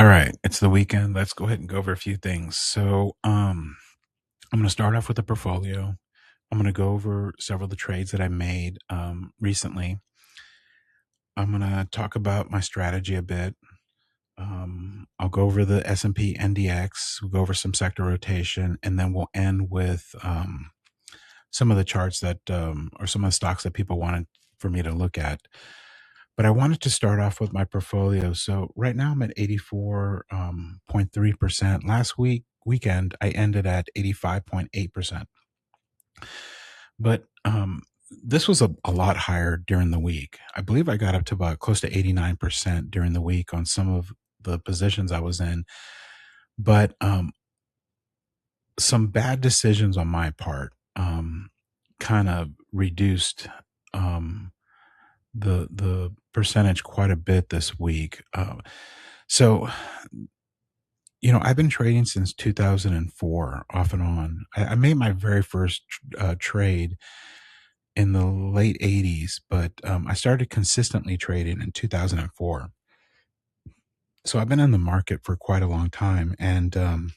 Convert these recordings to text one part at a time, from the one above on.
All right, it's the weekend. Let's go ahead and go over a few things. I'm going to start off with a portfolio. I'm going to go over several of the trades that I made recently. I'm going to talk about my strategy a bit. I'll go over the S&P NDX. We'll go over some sector rotation, and then we'll end with some of the charts that or some of the stocks that people wanted for me to look at. But I wanted to start off with my portfolio. So right now I'm at 84.3%. Last weekend, I ended at 85.8%. But this was a lot higher during the week. I believe I got up to about close to 89% during the week on some of the positions I was in. But some bad decisions on my part kind of reduced the percentage quite a bit this week. So, I've been trading since 2004, off and on. I made my very first trade in the late 80s, but I started consistently trading in 2004. So I've been in the market for quite a long time, and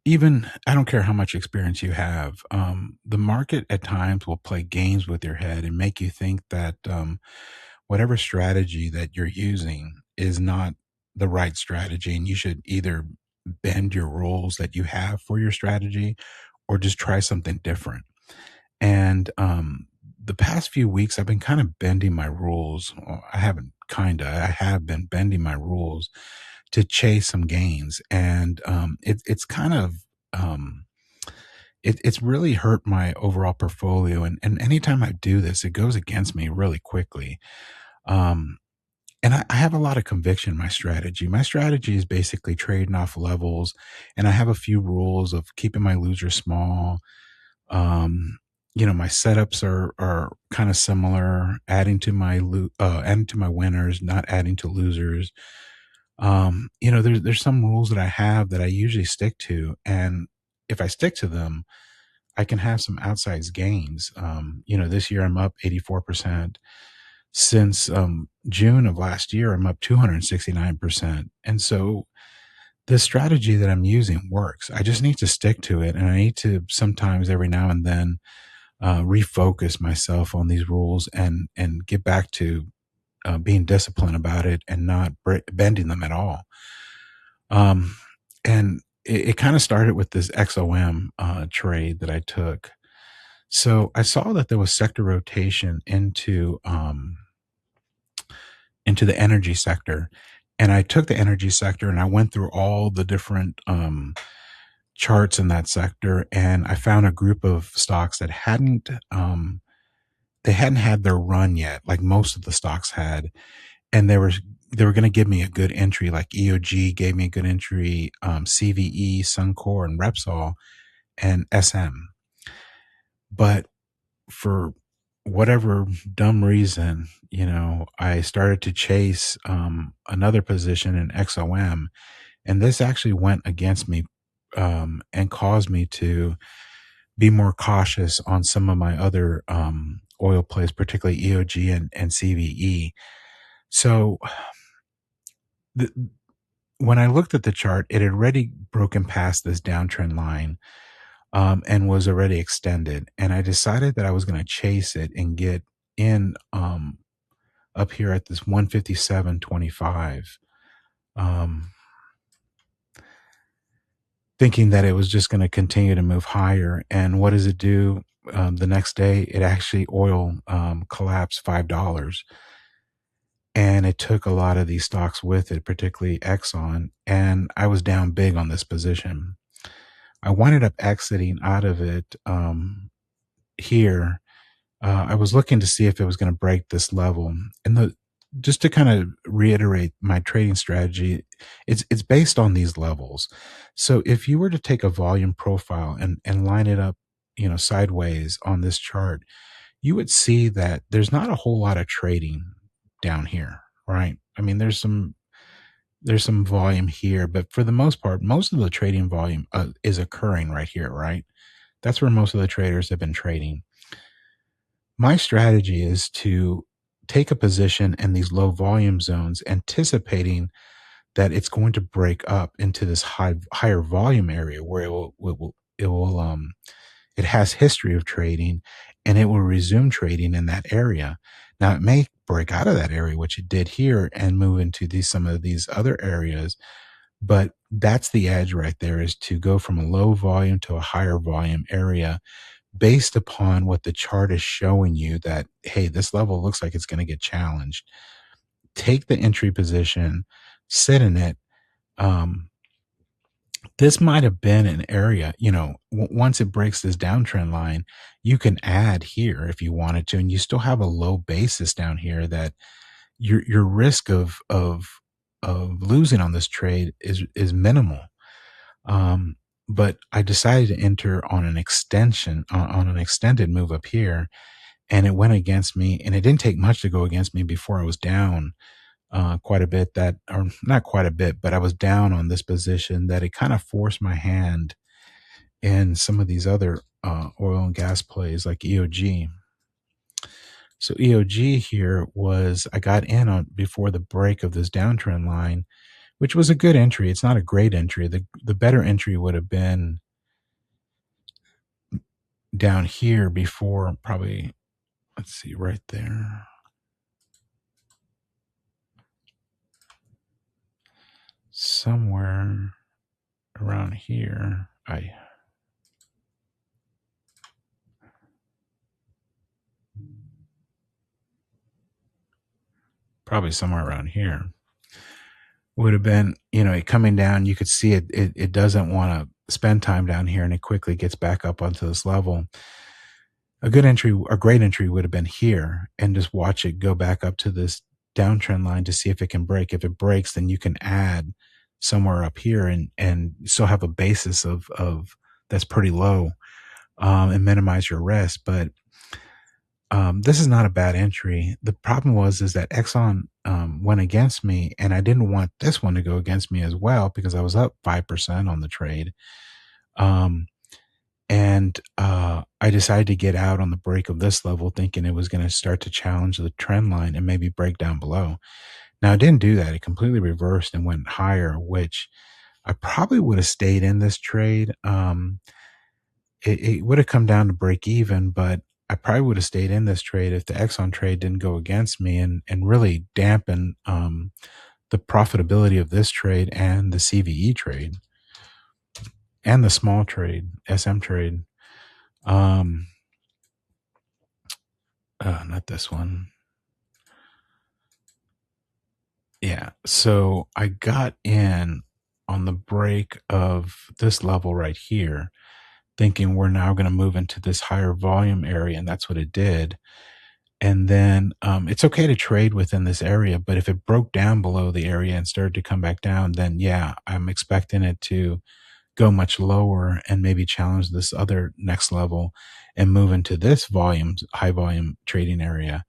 even I don't care how much experience you have, the market at times will play games with your head and make you think that whatever strategy that you're using is not the right strategy, and you should either bend your rules that you have for your strategy or just try something different. And the past few weeks, I've been kind of bending my rules. Well, I have been bending my rules to chase some gains. And it's kind of, it's really hurt my overall portfolio. And anytime I do this, it goes against me really quickly. And I have a lot of conviction in my strategy. My strategy is basically trading off levels, and I have a few rules of keeping my losers small. My setups are kind of similar, adding to my winners, not adding to losers. There's some rules that I have that I usually stick to, and if I stick to them, I can have some outsized gains. This year I'm up 84%. Since June of last year, I'm up 269%. And so the strategy that I'm using works. I just need to stick to it. And I need to sometimes every now and then refocus myself on these rules and get back to being disciplined about it and not bending them at all. And it kind of started with this XOM trade that I took. So I saw that there was sector rotation into the energy sector. And I took the energy sector and I went through all the different charts in that sector, and I found a group of stocks that hadn't had their run yet, like most of the stocks had, and they were going to give me a good entry. Like EOG gave me a good entry, CVE, Suncor, and Repsol, and SM. But for whatever dumb reason, I started to chase another position in XOM, and this actually went against me and caused me to be more cautious on some of my other oil plays, particularly EOG and CVE. So when I looked at the chart, it had already broken past this downtrend line and was already extended. And I decided that I was going to chase it and get in up here at this 157.25, thinking that it was just going to continue to move higher. And what does it do? The next day, oil collapsed $5. And it took a lot of these stocks with it, particularly Exxon. And I was down big on this position. I wound up exiting out of it here. I was looking to see if it was going to break this level. And just to kind of reiterate my trading strategy, it's based on these levels. So if you were to take a volume profile and line it up, sideways on this chart, you would see that there's not a whole lot of trading down here, right? I mean, there's some volume here, but for the most part, most of the trading volume is occurring right here, right? That's where most of the traders have been trading. My strategy is to take a position in these low volume zones, anticipating that it's going to break up into this higher volume area where it has history of trading, and it will resume trading in that area. Now it may break out of that area, which it did here, and move into some of these other areas. But that's the edge right there, is to go from a low volume to a higher volume area based upon what the chart is showing you, that, hey, this level looks like it's going to get challenged. Take the entry position, sit in it. This might have been an area, once it breaks this downtrend line, you can add here if you wanted to, and you still have a low basis down here that your risk of losing on this trade is minimal. But I decided to enter on an extension, on an extended move up here, and it went against me, and it didn't take much to go against me before I was down quite a bit, or not quite a bit, but I was down on this position, that it kind of forced my hand in some of these other oil and gas plays like EOG. So EOG here I got in on before the break of this downtrend line, which was a good entry. It's not a great entry. The better entry would have been down here before, probably, let's see, right there. Somewhere around here. Probably somewhere around here would have been, it coming down. You could see it doesn't want to spend time down here, and it quickly gets back up onto this level. A great entry would have been here, and just watch it go back up to this downtrend line to see if it can break. If it breaks, then you can add somewhere up here and still have a basis of that's pretty low, and minimize your risk. But this is not a bad entry. The problem is that Exxon went against me, and I didn't want this one to go against me as well, because I was up 5% on the trade. And I decided to get out on the break of this level, thinking it was going to start to challenge the trend line and maybe break down below. Now, it didn't do that. It completely reversed and went higher, which I probably would have stayed in this trade. It would have come down to break even, but I probably would have stayed in this trade if the Exxon trade didn't go against me and really dampen the profitability of this trade and the CVE trade and the small trade, SM trade. Not this one. Yeah. So I got in on the break of this level right here, thinking we're now going to move into this higher volume area, and that's what it did. And then it's okay to trade within this area, but if it broke down below the area and started to come back down, then yeah, I'm expecting it to go much lower and maybe challenge this other next level and move into this high volume trading area.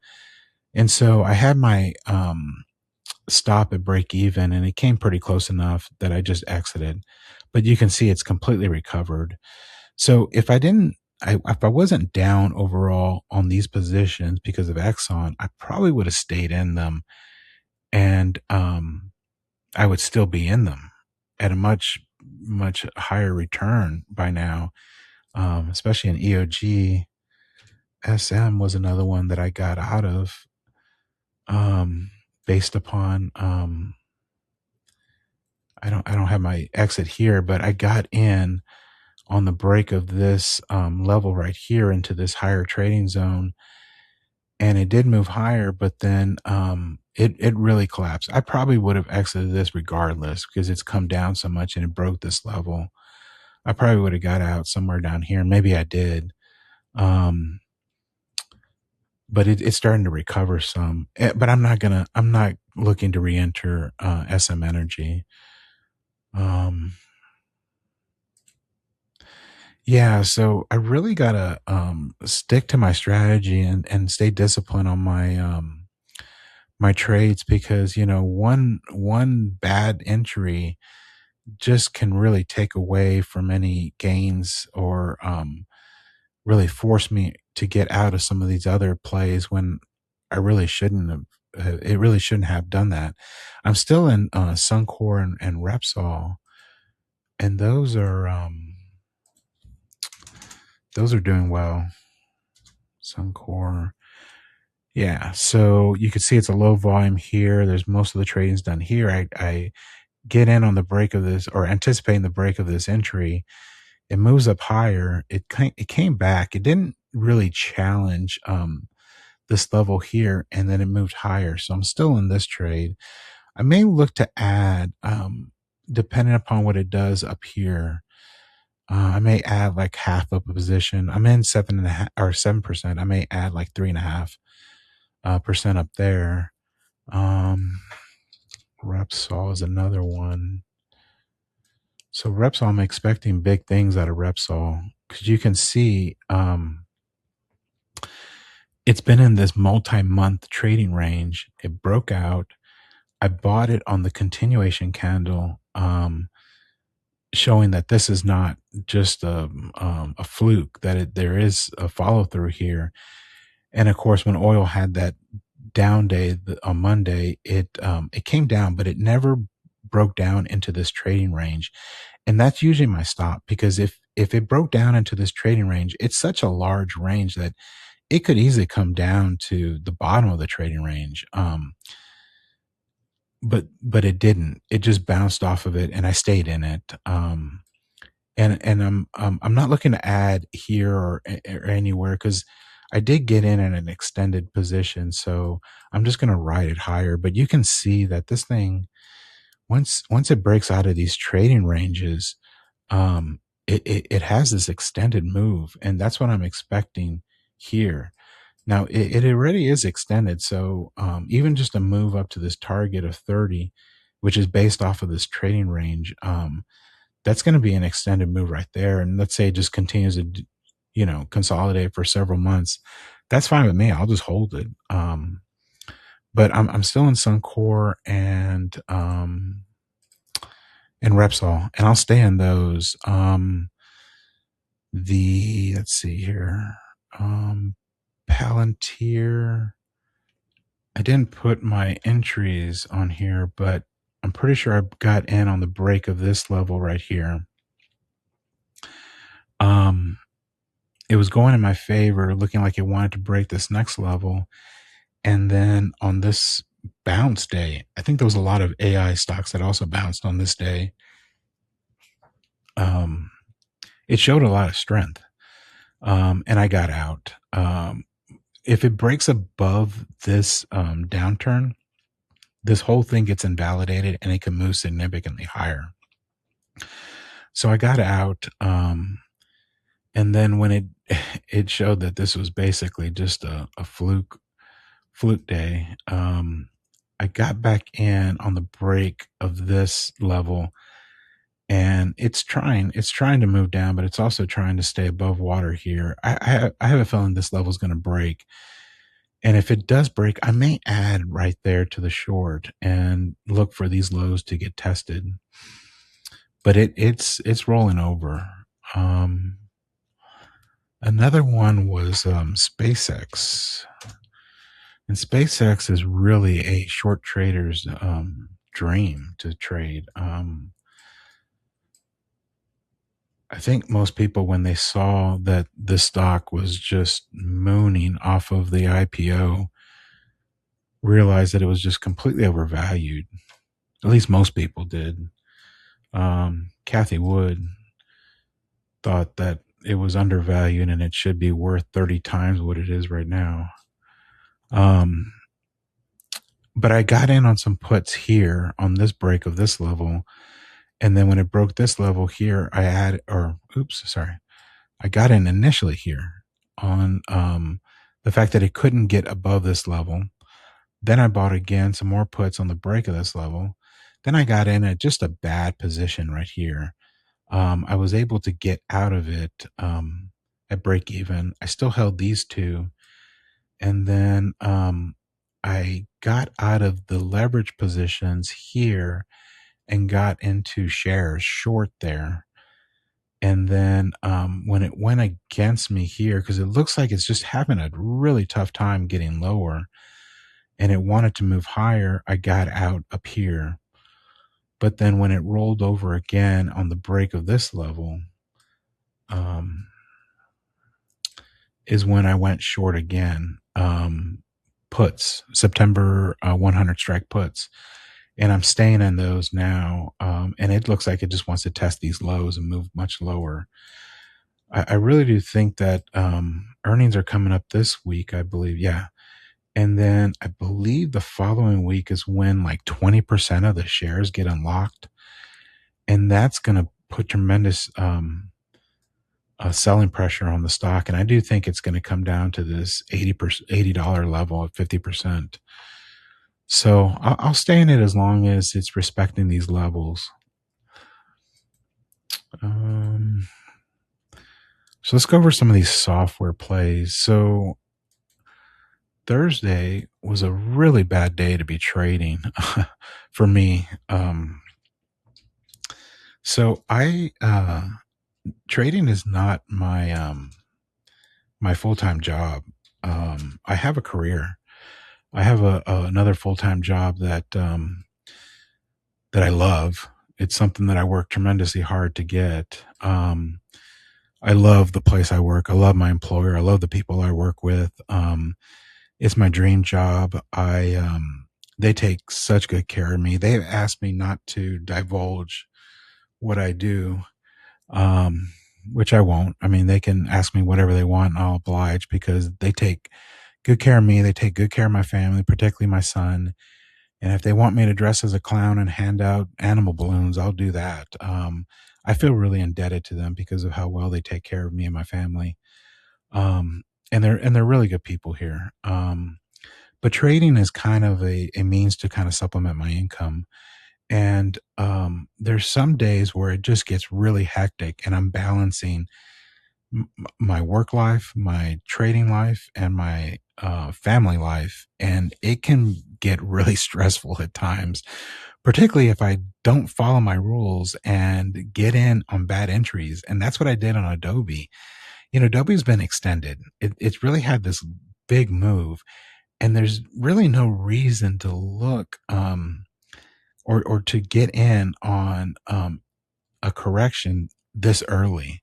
And so I had my stop at break even, and it came pretty close enough that I just exited. But you can see it's completely recovered. So if I wasn't down overall on these positions because of Exxon, I probably would have stayed in them, and I would still be in them at a much, much higher return by now, especially in EOG. SM was another one that I got out of based upon I don't have my exit here, but I got in on the break of this level right here into this higher trading zone, and it did move higher, but then it really collapsed. I probably would have exited this regardless, because it's come down so much and it broke this level. I probably would have got out somewhere down here. Maybe I did. But it's starting to recover some. But I'm not looking to re-enter SM Energy. Yeah, so I really gotta stick to my strategy and stay disciplined on my my trades, because one bad entry just can really take away from any gains, or really force me to get out of some of these other plays when I really shouldn't have it really shouldn't have done that. I'm still in Suncor and Repsol, and those are doing well. Suncor. Yeah, so you can see it's a low volume here. There's most of the trading's done here. I get in on the break of this, or anticipating the break of this entry. It moves up higher. It came back. It didn't really challenge this level here, and then it moved higher. So I'm still in this trade. I may look to add, depending upon what it does up here. I may add like half of a position. I'm in 7.5 or 7%. I may add like 3.5% up there. Repsol is another one. So Repsol, I'm expecting big things out of Repsol, because you can see it's been in this multi-month trading range. It broke out. I bought it on the continuation candle, showing that this is not just a fluke, that there is a follow through here. And of course, when oil had that down day on Monday, it came down, but it never broke down into this trading range. And that's usually my stop, because if it broke down into this trading range, it's such a large range that it could easily come down to the bottom of the trading range. But it didn't. It just bounced off of it, and I stayed in it. And I'm not looking to add here or anywhere, because I did get in an extended position, so I'm just going to ride it higher. But you can see that this thing, once it breaks out of these trading ranges, it has this extended move, and that's what I'm expecting here. Now it already is extended, so even just a move up to this target of 30, which is based off of this trading range, that's going to be an extended move right there. And let's say it just continues to, consolidate for several months. That's fine with me. I'll just hold it. But I'm still in Suncor and Repsol, and I'll stay in those. Let's see here. Palantir. I didn't put my entries on here, but I'm pretty sure I got in on the break of this level right here. It was going in my favor, looking like it wanted to break this next level. And then on this bounce day, I think there was a lot of AI stocks that also bounced on this day. It showed a lot of strength. And I got out. If it breaks above this downturn, this whole thing gets invalidated and it can move significantly higher. So I got out. And then when it showed that this was basically just a fluke day, I got back in on the break of this level, and it's trying to move down, but it's also trying to stay above water here. I have a feeling this level is going to break. And if it does break, I may add right there to the short and look for these lows to get tested. But it's rolling over. Another one was SpaceX. And SpaceX is really a short trader's dream to trade. I think most people, when they saw that the stock was just mooning off of the IPO, realized that it was just completely overvalued. At least most people did. Kathy Wood thought that it was undervalued and it should be worth 30 times what it is right now. But I got in on some puts here on this break of this level. And then when it broke this level here, I got in initially here on the fact that it couldn't get above this level. Then I bought again some more puts on the break of this level. Then I got in at just a bad position right here. I was able to get out of it at break even. I still held these two. And then I got out of the leverage positions here and got into shares short there. And then when it went against me here, because it looks like it's just having a really tough time getting lower, and it wanted to move higher, I got out up here. But then when it rolled over again on the break of this level, is when I went short again. Puts, September 100 strike puts. And I'm staying in those now. And it looks like it just wants to test these lows and move much lower. I really do think that earnings are coming up this week, I believe. Yeah. And then I believe the following week is when like 20% of the shares get unlocked. And that's going to put tremendous selling pressure on the stock. And I do think it's going to come down to this $80 level at 50%. So I'll stay in it as long as it's respecting these levels. So let's go over some of these software plays. So Thursday was a really bad day to be trading for me. So trading is not my my full-time job. I have a career. I have another full-time job that I love. It's something that I work tremendously hard to get. I love the place I work. I love my employer. I love the people I work with. It's my dream job. They take such good care of me. They've asked me not to divulge what I do, which I won't. I mean, they can ask me whatever they want and I'll oblige because they take good care of me. They take good care of my family, particularly my son. And if they want me to dress as a clown and hand out animal balloons, I'll do that. I feel really indebted to them because of how well they take care of me and my family. And they're really good people here. But trading is kind of a means to kind of supplement my income. And there's some days where it just gets really hectic and I'm balancing my work life, my trading life, and my family life. And it can get really stressful at times, particularly if I don't follow my rules and get in on bad entries. And that's what I did on Adobe. You know, Adobe's been extended. It's really had this big move, and there's really no reason to look or to get in on a correction this early.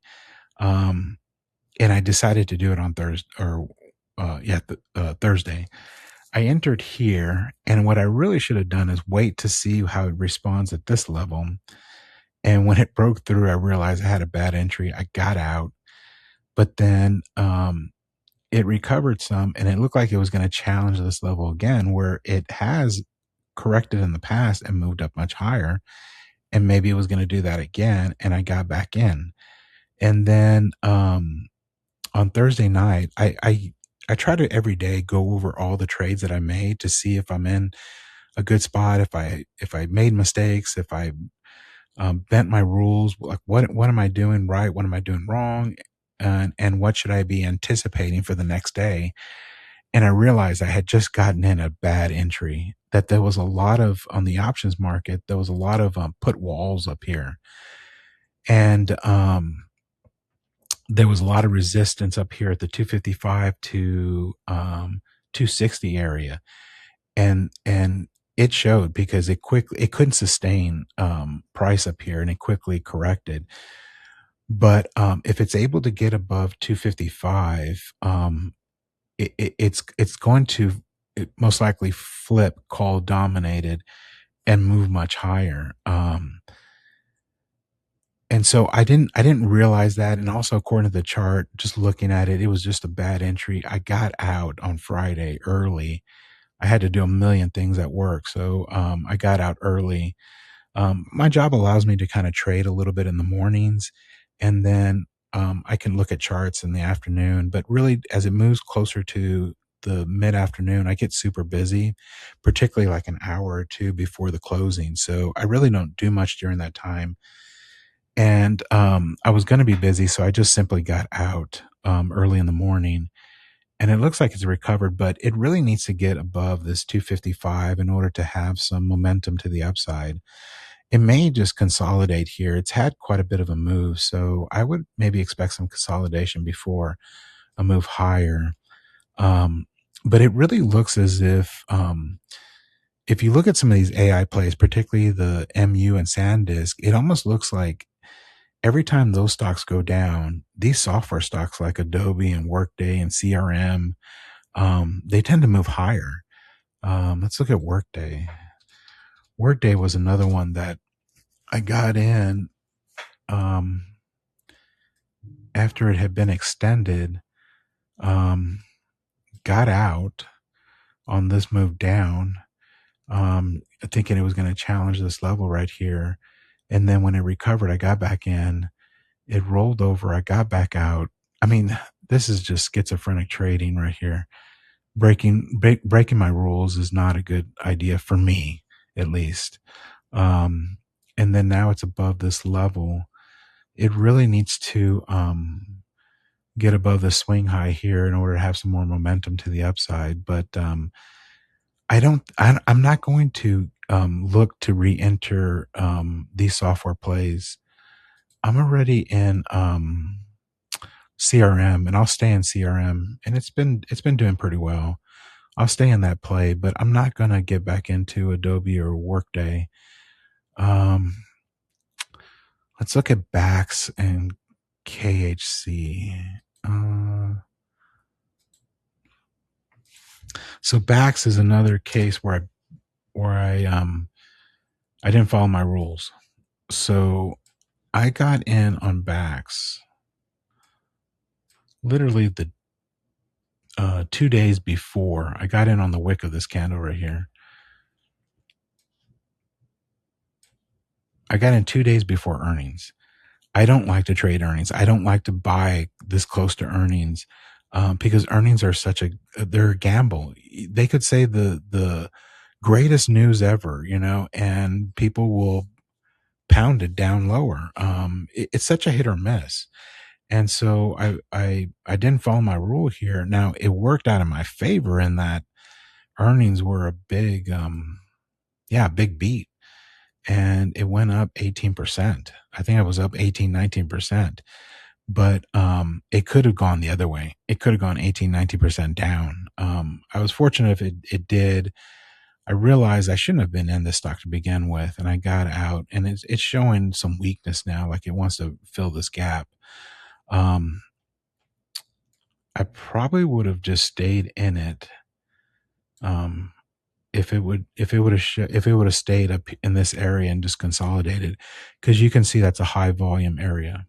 And I decided to do it on Thursday. I entered here, and what I really should have done is wait to see how it responds at this level. And when it broke through, I realized I had a bad entry. I got out, but then it recovered some, and it looked like it was going to challenge this level again, where it has corrected in the past and moved up much higher. And maybe it was going to do that again, and I got back in. And then on Thursday night, I try to every day go over all the trades that I made to see if I'm in a good spot, if I made mistakes, if I bent my rules, like what am I doing right, what am I doing wrong, and what should I be anticipating for the next day. And I realized I had just gotten in a bad entry, that there was a lot of, on the options market, there was a lot of put walls up here. And there was a lot of resistance up here at the 255 to 260 area. And it showed because it couldn't sustain price up here, and it quickly corrected. But if it's able to get above 255, it's going to most likely flip call dominated and move much higher. And so I didn't realize that. And also, according to the chart, just looking at it, it was just a bad entry. I got out on Friday early. I had to do a million things at work. So I got out early. My job allows me to kind of trade a little bit in the mornings, and then I can look at charts in the afternoon. But really, as it moves closer to the mid-afternoon, I get super busy, particularly like an hour or two before the closing. So I really don't do much during that time. And I was going to be busy, so I just simply got out early in the morning. And it looks like it's recovered, but it really needs to get above this 255 in order to have some momentum to the upside. It may just consolidate here. It's had quite a bit of a move, so I would maybe expect some consolidation before a move higher. But it really looks as if you look at some of these AI plays, particularly the MU and SanDisk, it almost looks like every time those stocks go down, these software stocks like Adobe and Workday and CRM, they tend to move higher. Let's look at Workday. Workday was another one that I got in after it had been extended, got out on this move down, thinking it was going to challenge this level right here. And then when it recovered, I got back in. It rolled over. I got back out. I mean, this is just schizophrenic trading right here. Breaking my rules is not a good idea for me, at least. And then now it's above this level. It really needs to get above the swing high here in order to have some more momentum to the upside. But I'm not going to look to re-enter these software plays. I'm already in CRM, and I'll stay in CRM, and it's been doing pretty well. I'll stay in that play, but I'm not going to get back into Adobe or Workday. Let's look at BAX and KHC. So BAX is another case where I didn't follow my rules. So I got in on BAX literally the 2 days before. I got in on the wick of this candle right here. I got in 2 days before earnings. I don't like to trade earnings. I don't like to buy this close to earnings because earnings are they're a gamble. They could say the greatest news ever, and people will pound it down lower. It's such a hit or miss. And so I didn't follow my rule here. Now it worked out in my favor in that earnings were a big, big beat. And it went up 18%. I think I was up 18, 19%. But it could have gone the other way. It could have gone 18, 19% down. I was fortunate if it did. I realized I shouldn't have been in this stock to begin with, and I got out, and it's showing some weakness now, like it wants to fill this gap. I probably would have just stayed in it. If it would have stayed up in this area and just consolidated, because you can see that's a high volume area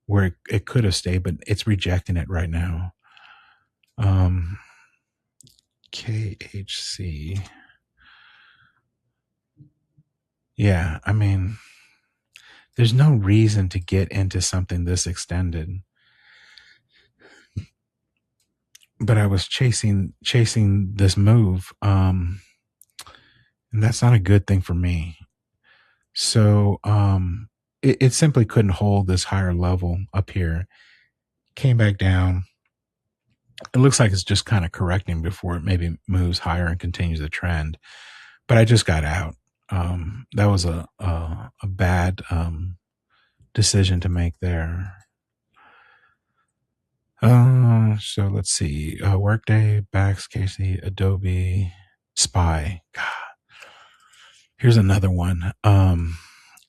where it could have stayed, but it's rejecting it right now. KHC. Yeah, I mean, there's no reason to get into something this extended. But I was chasing this move, and that's not a good thing for me. So it simply couldn't hold this higher level up here. Came back down. It looks like it's just kind of correcting before it maybe moves higher and continues the trend. But I just got out. That was a bad decision to make there. So let's see. Workday, BAX, KC, Adobe, SPY. God. Here's another one.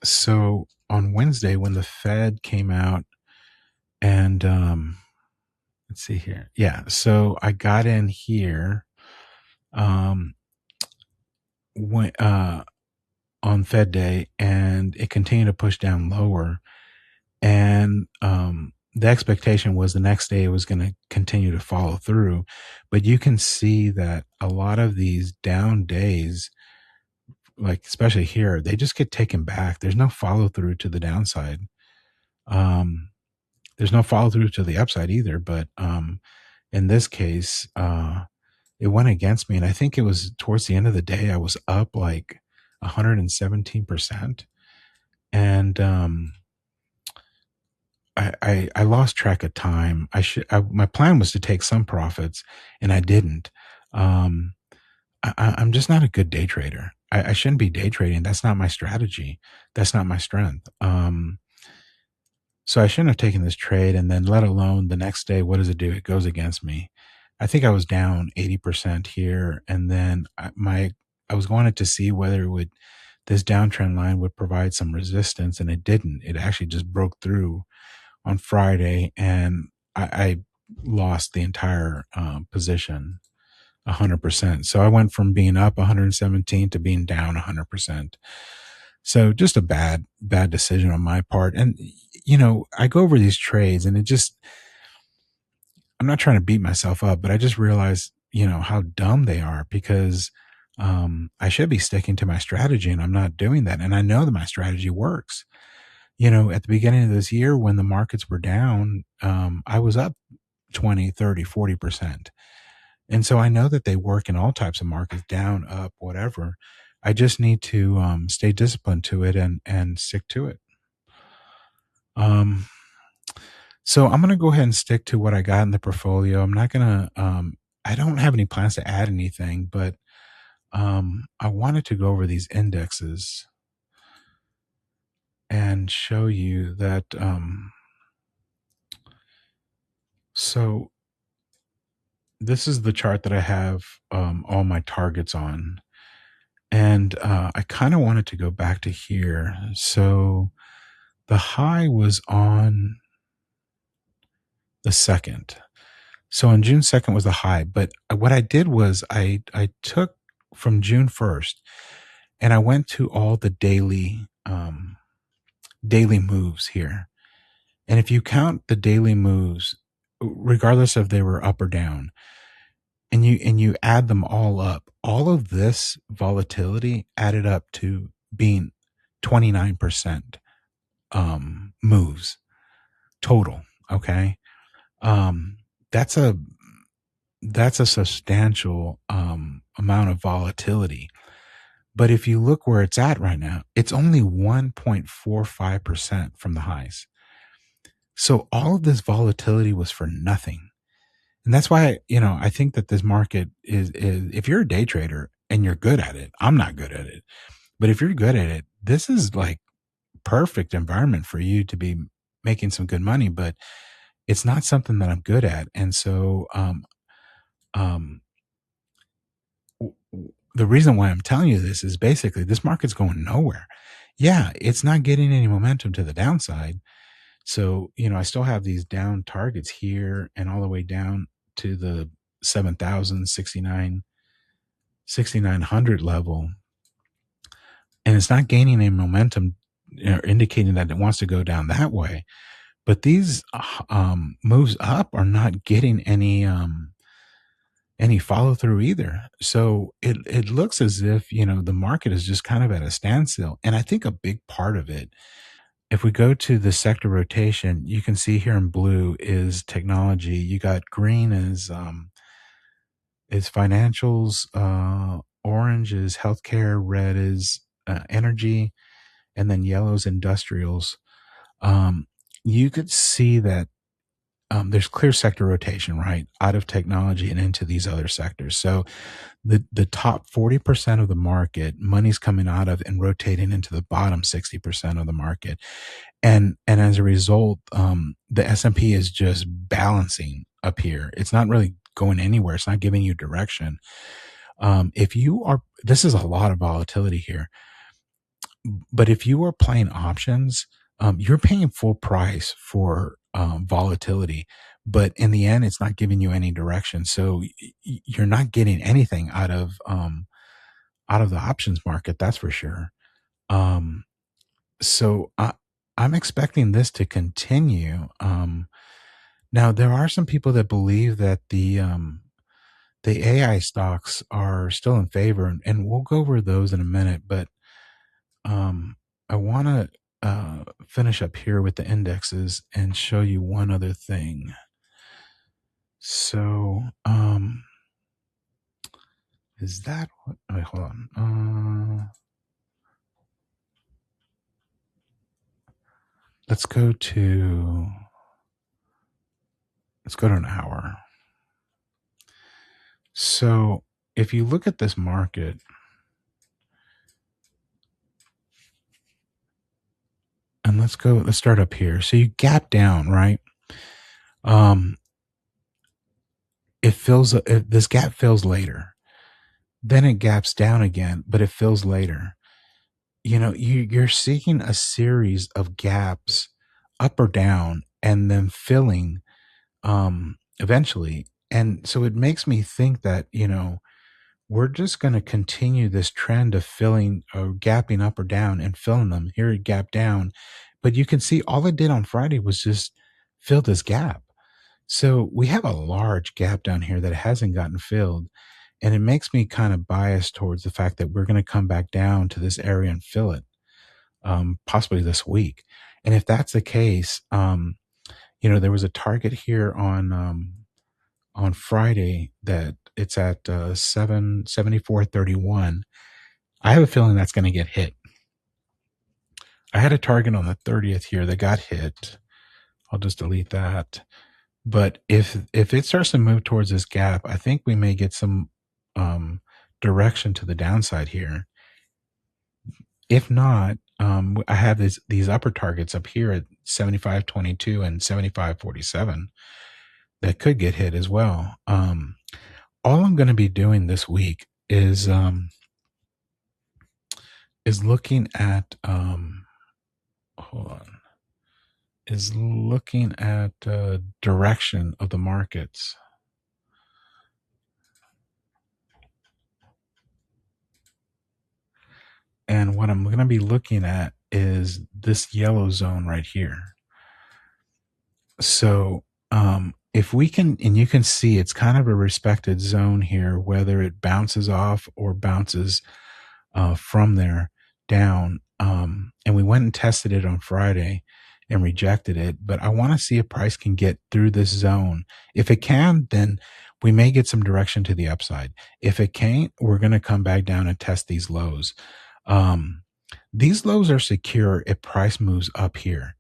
So on Wednesday, when the Fed came out and let's see here. Yeah. So I got in here when on Fed Day, and it continued to push down lower. And the expectation was the next day it was going to continue to follow through. But you can see that a lot of these down days, like especially here, they just get taken back. There's no follow through to the downside. There's no follow through to the upside either. But in this case, it went against me. And I think it was towards the end of the day, I was up like 117%. And I lost track of time. My plan was to take some profits, and I didn't. I'm just not a good day trader. I shouldn't be day trading. That's not my strategy. That's not my strength. So I shouldn't have taken this trade, and then let alone the next day, what does it do? It goes against me. I think I was down 80% here, and then I was wanted to see whether this downtrend line would provide some resistance, and it didn't. It actually just broke through on Friday, and I lost the entire position 100%. So I went from being up 117 to being down 100%. So just a bad decision on my part. And I go over these trades, and I'm not trying to beat myself up, but I just realize, how dumb they are, because I should be sticking to my strategy, and I'm not doing that. And I know that my strategy works. At the beginning of this year, when the markets were down, I was up 20, 30, 40%. And so I know that they work in all types of markets, down, up, whatever. I just need to stay disciplined to it and stick to it. So I'm going to go ahead and stick to what I got in the portfolio. I'm not going to, I don't have any plans to add anything, but I wanted to go over these indexes and show you that. So this is the chart that I have all my targets on. And I kind of wanted to go back to here. So the high was on the 2nd. So on June 2nd was the high. But what I did was I took from June 1st and I went to all the daily moves here. And if you count the daily moves, regardless if they were up or down, and you add them all up, all of this volatility added up to being 29% moves total. Okay. That's a substantial amount of volatility. But if you look where it's at right now, it's only 1.45% from the highs. So all of this volatility was for nothing. And that's why, I think that this market is if you're a day trader and you're good at it, I'm not good at it, but if you're good at it, this is like perfect environment for you to be making some good money, but it's not something that I'm good at. And so, the reason why I'm telling you this is basically this market's going nowhere. Yeah, it's not getting any momentum to the downside. So, I still have these down targets here and all the way down to the 6,900 level. And it's not gaining any momentum, indicating that it wants to go down that way. But these moves up are not getting any follow through either. So it looks as if, the market is just kind of at a standstill. And I think a big part of it, if we go to the sector rotation, you can see here in blue is technology. You got green is financials, orange is healthcare, red is energy, and then yellow is industrials. You could see that there's clear sector rotation, right, out of technology and into these other sectors. So the top 40% of the market, money's coming out of and rotating into the bottom 60% of the market. And as a result, the S&P is just balancing up here. It's not really going anywhere. It's not giving you direction. This is a lot of volatility here, but if you are playing options, you're paying full price for volatility, but in the end, it's not giving you any direction. So you're not getting anything out of the options market. That's for sure. So I'm expecting this to continue. Now there are some people that believe that the AI stocks are still in favor, and we'll go over those in a minute. But I want to finish up here with the indexes and show you one other thing. So, is that what? Wait, hold on. Let's go to an hour. So, if you look at this market, and let's start up here. So you gap down, right? this gap fills later. Then it gaps down again, but it fills later. You're seeing a series of gaps up or down and then filling eventually. And so it makes me think that, we're just going to continue this trend of filling or gapping up or down and filling them. Here it gap down. But you can see all it did on Friday was just fill this gap. So we have a large gap down here that hasn't gotten filled. And it makes me kind of biased towards the fact that we're going to come back down to this area and fill it, possibly this week. And if that's the case, there was a target here on Friday that it's at 774.31. I have a feeling that's going to get hit. I had a target on the 30th here that got hit. I'll just delete that. But if it starts to move towards this gap, I think we may get some direction to the downside here. If not, I have these upper targets up here at 75.22 and 75.47 that could get hit as well. All I'm going to be doing this week is looking at direction of the markets. And what I'm going to be looking at is this yellow zone right here. So if we can, and you can see it's kind of a respected zone here, whether it bounces off or bounces from there down. And we went and tested it on Friday and rejected it. But I want to see if price can get through this zone. If it can, then we may get some direction to the upside. If it can't, we're going to come back down and test these lows. These lows are secure if price moves up here.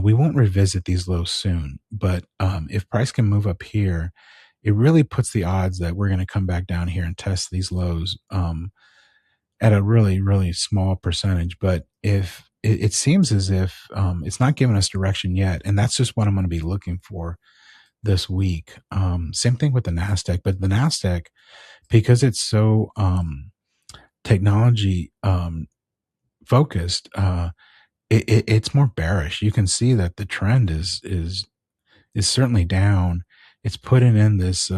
We won't revisit these lows soon, but if price can move up here, it really puts the odds that we're going to come back down here and test these lows at a really, really small percentage. But if it seems as if it's not giving us direction yet, and that's just what I'm going to be looking for this week. Same thing with the NASDAQ, but the NASDAQ, because it's so technology focused, it's more bearish. You can see that the trend is certainly down. It's putting in this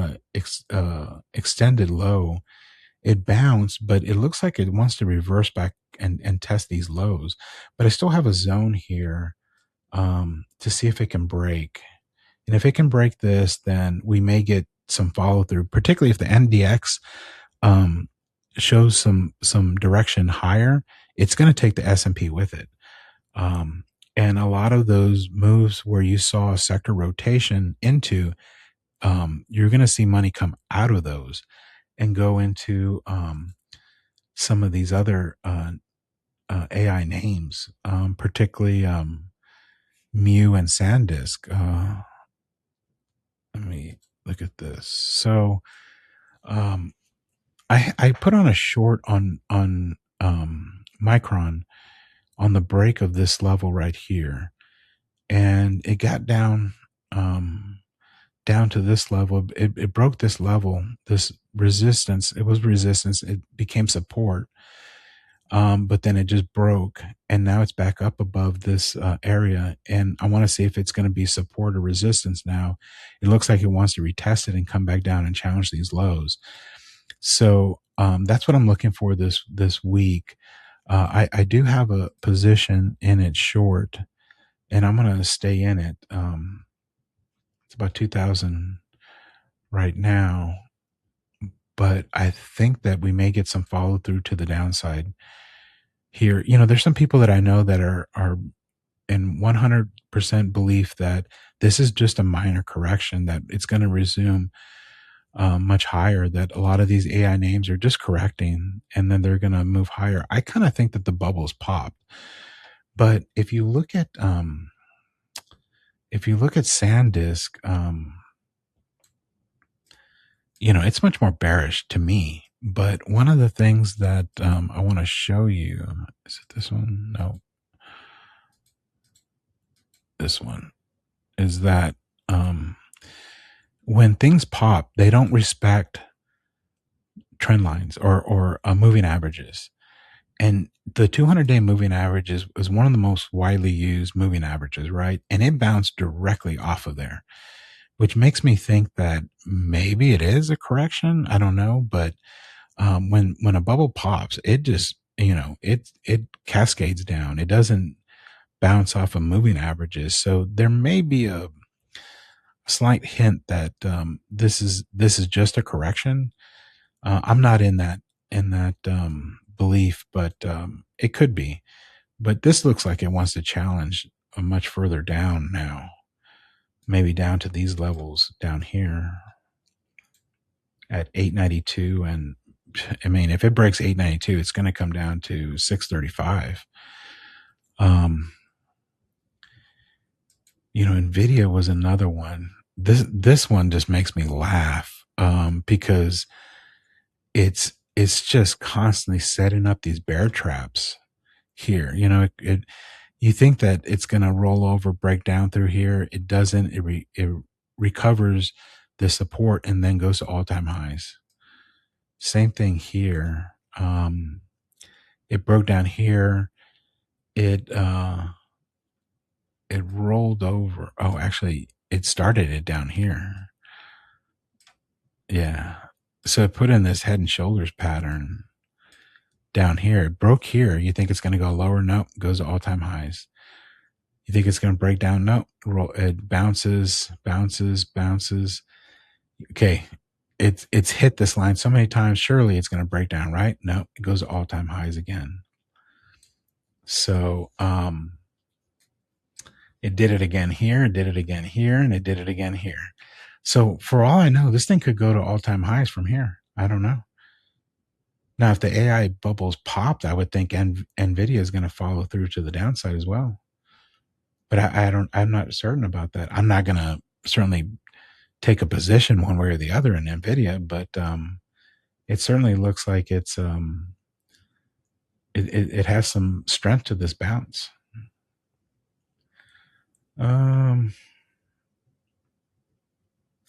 extended low. It bounced, but it looks like it wants to reverse back and test these lows. But I still have a zone here to see if it can break. And if it can break this, then we may get some follow through, particularly if the NDX shows some direction higher. It's going to take the S&P with it. And a lot of those moves where you saw a sector rotation into, you're going to see money come out of those and go into some of these other AI names, particularly Mu and SanDisk. Let me look at this. So I put on a short on Micron on the break of this level right here, and it got down to this level. It broke this level, this resistance. It was resistance. It became support, but then it just broke, and now it's back up above this area. And I want to see if it's going to be support or resistance now. It looks like it wants to retest it and come back down and challenge these lows. So that's what I'm looking for this week. I do have a position in it short, and I'm going to stay in it. It's about 2,000 right now, but I think that we may get some follow through to the downside here. There's some people that I know that are in 100% belief that this is just a minor correction, that it's going to resume much higher, that a lot of these AI names are just correcting and then they're going to move higher. I kind of think that the bubble's popped. But if you look at SanDisk, it's much more bearish to me. But one of the things that I want to show you, is it this one? No. This one is that when things pop, they don't respect trend lines or moving averages. And the 200-day moving average is one of the most widely used moving averages, right? And it bounced directly off of there, which makes me think that maybe it is a correction. I don't know, but when a bubble pops, it just, it cascades down. It doesn't bounce off of moving averages. So there may be a slight hint that this is just a correction. I'm not in that belief, but it could be. But this looks like it wants to challenge much further down now, maybe down to these levels down here at 892. And I mean, if it breaks 892, it's going to come down to 635. NVIDIA was another one. This one just makes me laugh because it's just constantly setting up these bear traps here. You think that it's going to roll over, break down through here. It doesn't. It recovers the support and then goes to all-time highs. Same thing here. It broke down here. It rolled over. Oh, actually, it started it down here. Yeah. So it put in this head and shoulders pattern down here. It broke here. You think it's going to go lower? Nope. It goes to all-time highs. You think it's going to break down? Nope. It bounces. Okay. It's hit this line so many times. Surely it's going to break down, right? No, it goes to all-time highs again. So, it did it again here, it did it again here, and it did it again here. So for all I know, this thing could go to all-time highs from here. I don't know. Now, if the AI bubbles popped, I would think NVIDIA is going to follow through to the downside as well. But I'm not certain about that. I'm not going to certainly take a position one way or the other in NVIDIA, but it certainly looks like it has some strength to this bounce.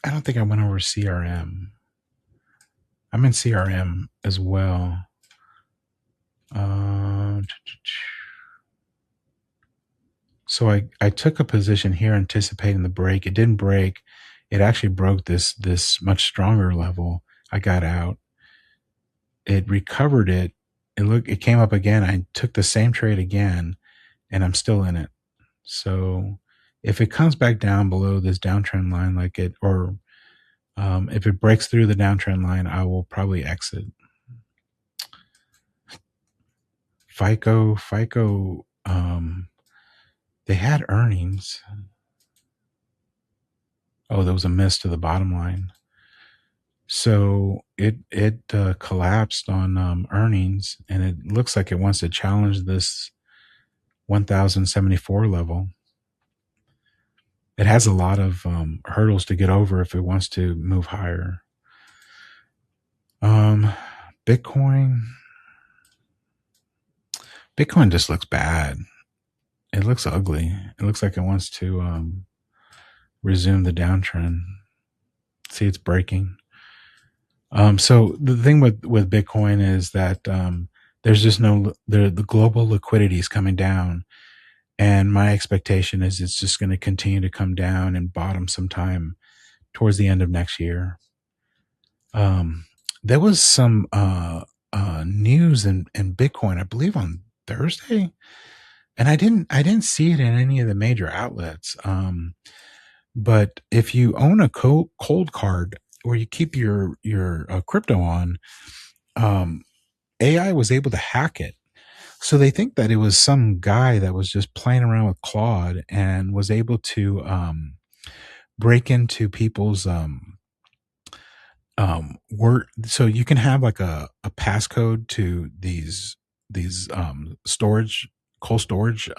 I don't think I went over CRM. I'm in CRM as well. So I took a position here anticipating the break. It didn't break. It actually broke this much stronger level. I got out. It recovered it. It came up again. I took the same trade again, and I'm still in it. So if it comes back down below this downtrend line or if it breaks through the downtrend line, I will probably exit. FICO, they had earnings. Oh, there was a miss to the bottom line. So it collapsed on earnings, and it looks like it wants to challenge this 1,074 level. It has a lot of hurdles to get over if it wants to move higher. Bitcoin just looks bad. It looks ugly. It looks like it wants to resume the downtrend. See, it's breaking. So the thing with Bitcoin is that there's just the global liquidity is coming down. And my expectation is it's just going to continue to come down and bottom sometime towards the end of next year. There was some news in Bitcoin, I believe on Thursday, and I didn't see it in any of the major outlets. But if you own a cold card where you keep your crypto on, AI was able to hack it. So they think that it was some guy that was just playing around with Claude and was able to break into people's word. So you can have like a passcode to these cold storage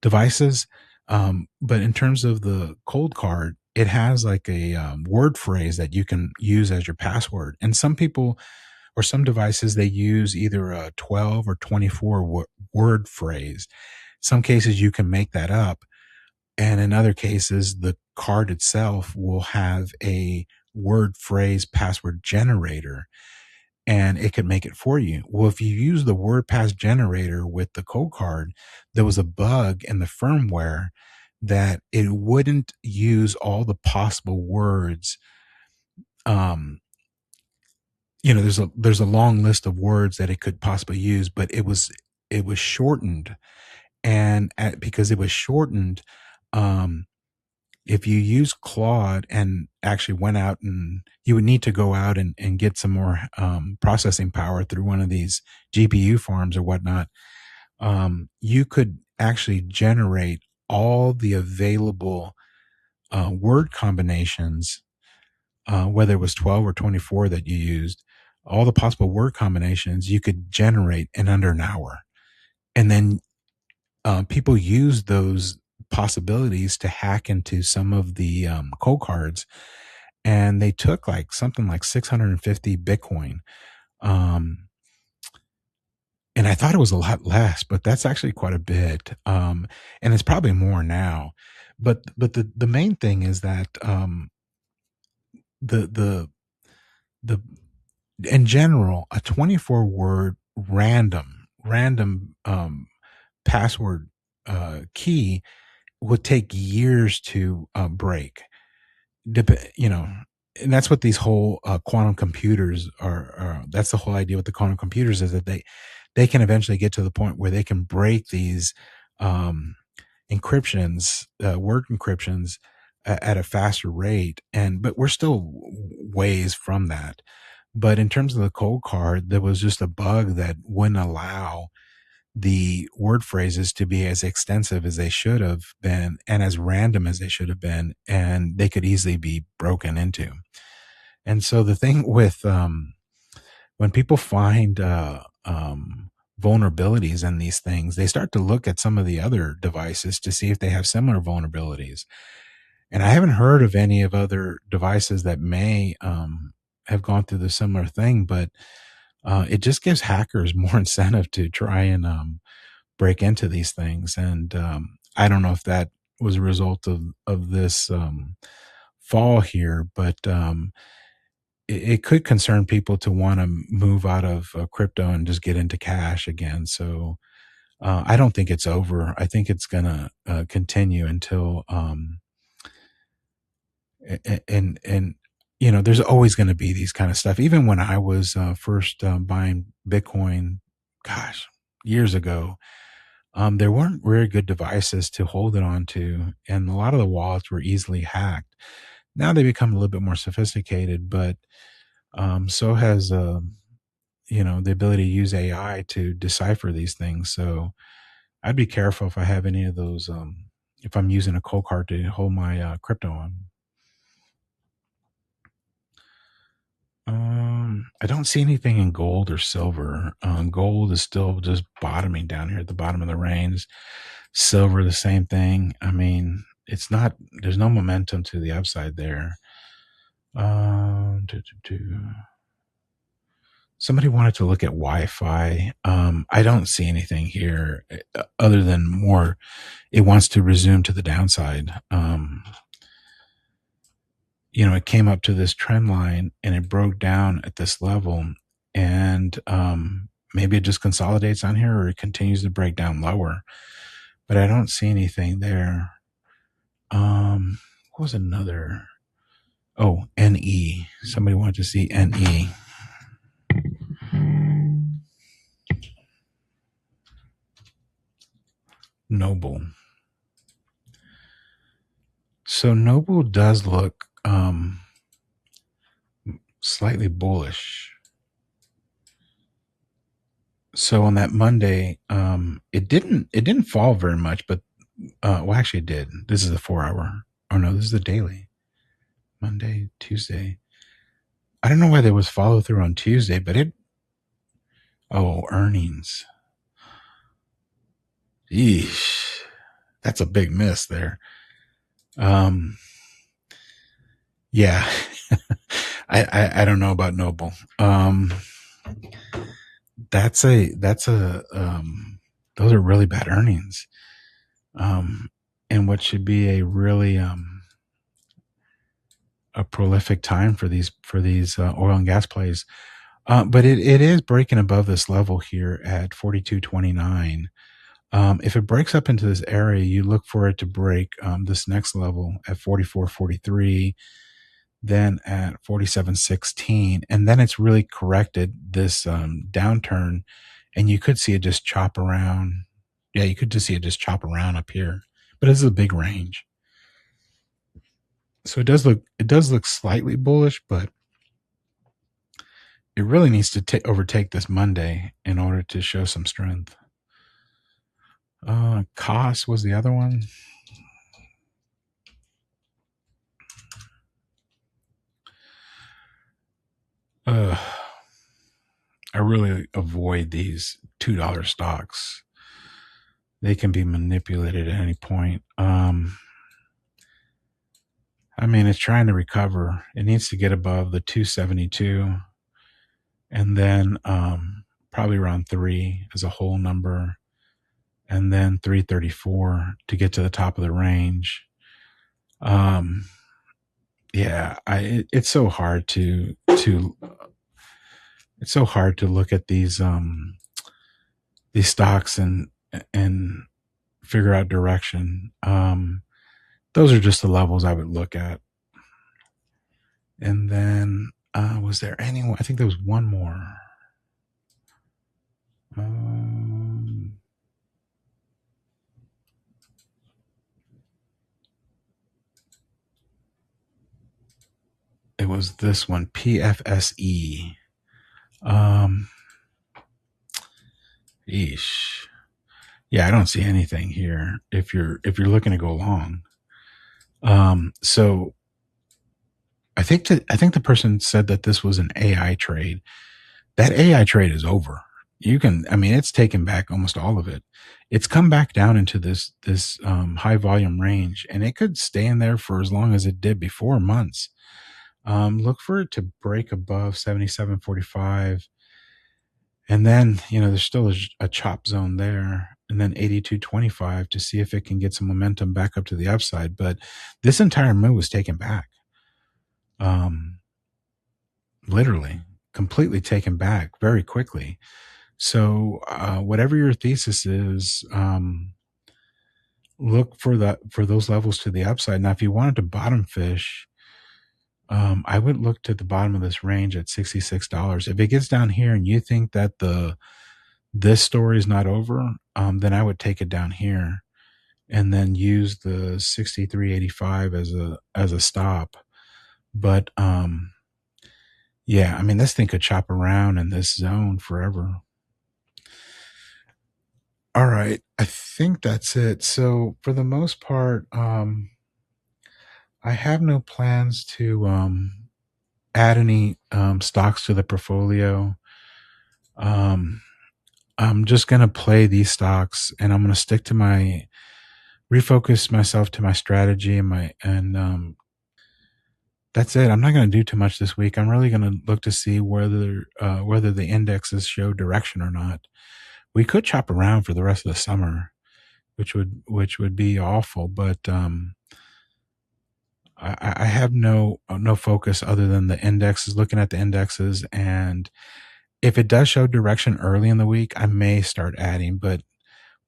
devices. But in terms of the cold card, it has like a word phrase that you can use as your password. And some people or some devices, they use either a 12 or 24 word phrase. Some cases you can make that up. And in other cases, the card itself will have a word phrase password generator, and it could make it for you. Well, if you use the word pass generator with the code card, there was a bug in the firmware that it wouldn't use all the possible words. There's a long list of words that it could possibly use, but it was shortened, and because it was shortened, um, if you use Claude and actually went out, and you would need to go out and get some more processing power through one of these GPU farms or whatnot, you could actually generate all the available word combinations, whether it was 12 or 24 that you used, all the possible word combinations you could generate in under an hour. And then people use those possibilities to hack into some of the code cards, and they took like something like 650 Bitcoin. And I thought it was a lot less, but that's actually quite a bit. And it's probably more now. But the main thing is that the the in general, a 24 word random password key would take years to break. And that's what these whole quantum computers are. That's the whole idea with the quantum computers, is that they can eventually get to the point where they can break these encryptions, word encryptions, at a faster rate. But we're still ways from that. But in terms of the code card, there was just a bug that wouldn't allow the word phrases to be as extensive as they should have been and as random as they should have been, and they could easily be broken into. And so the thing with when people find vulnerabilities in these things, they start to look at some of the other devices to see if they have similar vulnerabilities. And I haven't heard of any of other devices that may have gone through the similar thing, but it just gives hackers more incentive to try and break into these things. And I don't know if that was a result of this fall here, but it could concern people to want to move out of crypto and just get into cash again. So I don't think it's over. I think it's going to continue until and there's always going to be these kind of stuff. Even when I was first buying Bitcoin, gosh, years ago, there weren't very good devices to hold it onto, and a lot of the wallets were easily hacked. Now they become a little bit more sophisticated, but so has the ability to use AI to decipher these things. So I'd be careful if I have any of those. If I'm using a cold card to hold my crypto on. I don't see anything in gold or silver. Gold is still just bottoming down here at the bottom of the range. Silver, the same thing. I mean, there's no momentum to the upside there. Somebody wanted to look at Wi-Fi. I don't see anything here other than more. It wants to resume to the downside. It came up to this trend line and it broke down at this level, and maybe it just consolidates on here, or it continues to break down lower, but I don't see anything there. What was another? Oh, NE. Somebody wanted to see NE. Noble. So Noble does look slightly bullish. So on that Monday, it didn't fall very much, but well, actually it did. This is the 4 hour. Oh no, this is the daily. Monday, Tuesday. I don't know why there was follow through on Tuesday, but earnings. Eesh. That's a big miss there. Yeah. I don't know about Noble. That's a those are really bad earnings. in what should be a really a prolific time for these oil and gas plays. But it is breaking above this level here at 42.29. If it breaks up into this area, you look for it to break this next level at 44.43, then at 47.16, and then it's really corrected this downturn, and you could see it just chop around. Yeah, you could just see it just chop around up here, but this is a big range. So it does look slightly bullish, but it really needs to overtake this Monday in order to show some strength. Cost was the other one. I really avoid these $2 stocks. They can be manipulated at any point. I mean, it's trying to recover. It needs to get above the 272, and then probably around 3 as a whole number, and then 334 to get to the top of the range. Yeah, it's so hard to look at these stocks and figure out direction. Those are just the levels I would look at. And then was there anyone? I think there was one more. It was this one, PFSE. Eesh. Yeah, I don't see anything here if you're looking to go long. So I think the person said that this was an AI trade. That AI trade is over. It's taken back almost all of it. It's come back down into this high volume range, and it could stay in there for as long as it did before, months. Look for it to break above 77.45. And then, there's still a chop zone there, and then 82.25 to see if it can get some momentum back up to the upside. But this entire move was taken back. Literally, completely taken back very quickly. So whatever your thesis is, look for those levels to the upside. Now, if you wanted to bottom fish, I would look to the bottom of this range at $66. If it gets down here and you think that this story is not over, then I would take it down here and then use the 63.85 as a stop. But yeah, this thing could chop around in this zone forever. All right, I think that's it. So for the most part, I have no plans to add any stocks to the portfolio. I'm just going to play these stocks, and I'm going to stick to refocus myself to my strategy and that's it. I'm not going to do too much this week. I'm really going to look to see whether the indexes show direction or not. We could chop around for the rest of the summer, which would be awful, but I have no focus other than the indexes, looking at the indexes. And if it does show direction early in the week, I may start adding, but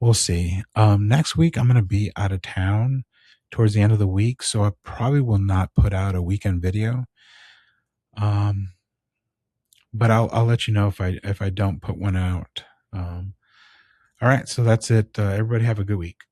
we'll see. Next week, I'm going to be out of town towards the end of the week, so I probably will not put out a weekend video. But I'll let you know if I don't put one out. All right, so that's it. Everybody have a good week.